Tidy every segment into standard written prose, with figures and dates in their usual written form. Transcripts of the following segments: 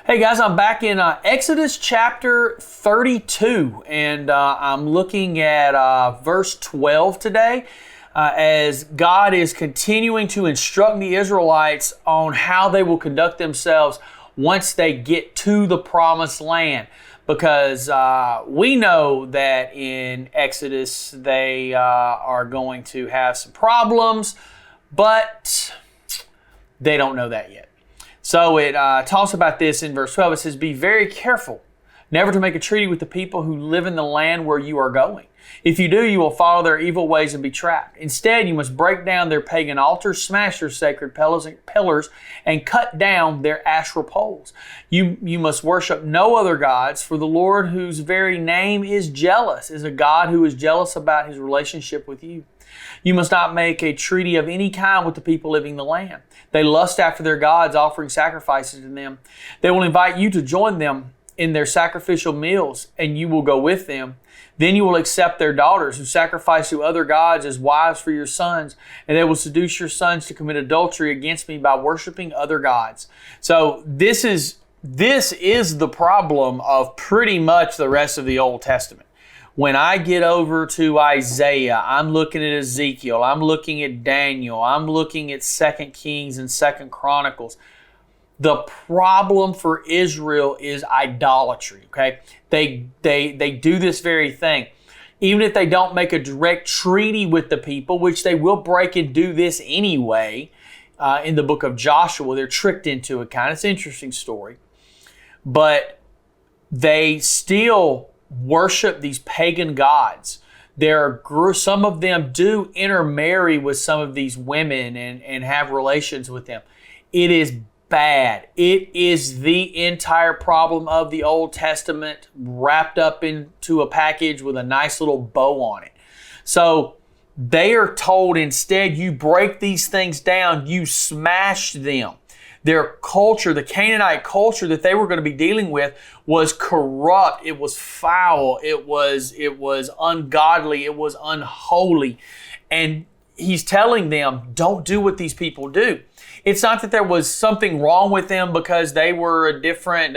Hey guys, I'm back in Exodus chapter 32, and I'm looking at verse 12 today as God is continuing to instruct the Israelites on how they will conduct themselves once they get to the promised land. Because we know that in Exodus they are going to have some problems, but they don't know that yet. So it talks about this in verse 12. It says, "Be very careful never to make a treaty with the people who live in the land where you are going. If you do, you will follow their evil ways and be trapped. Instead, you must break down their pagan altars, smash their sacred pillars, and cut down their Asherah poles. You must worship no other gods, for the Lord, whose very name is jealous, is a God who is jealous about his relationship with you. You must not make a treaty of any kind with the people living in the land. They lust after their gods, offering sacrifices to them. They will invite you to join them in their sacrificial meals, and you will go with them. Then you will accept their daughters who sacrifice to other gods as wives for your sons, and they will seduce your sons to commit adultery against me by worshiping other gods." So this is the problem of pretty much the rest of the Old Testament. When I get over to Isaiah, I'm looking at Ezekiel, I'm looking at Daniel, I'm looking at 2 Kings and 2 Chronicles. The problem for Israel is idolatry, okay? They do this very thing. Even if they don't make a direct treaty with the people, which they will break and do this anyway, in the book of Joshua, they're tricked into it kind of. It's an interesting story. But they still worship these pagan gods. Some of them do intermarry with some of these women and have relations with them. It is bad. It is the entire problem of the Old Testament wrapped up into a package with a nice little bow on it. So they are told instead, you break these things down, you smash them. Their culture, the Canaanite culture that they were going to be dealing with, was corrupt. It was foul. It was ungodly. It was unholy. And he's telling them, don't do what these people do. It's not that there was something wrong with them because they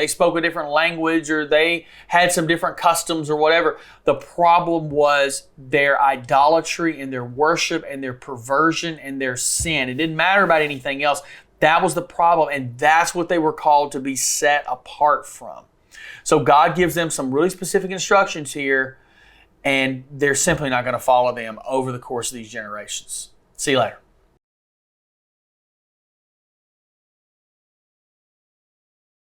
spoke a different language or they had some different customs or whatever. The problem was their idolatry and their worship and their perversion and their sin. It didn't matter about anything else. That was the problem, and that's what they were called to be set apart from. So God gives them some really specific instructions here, and they're simply not going to follow them over the course of these generations. See you later.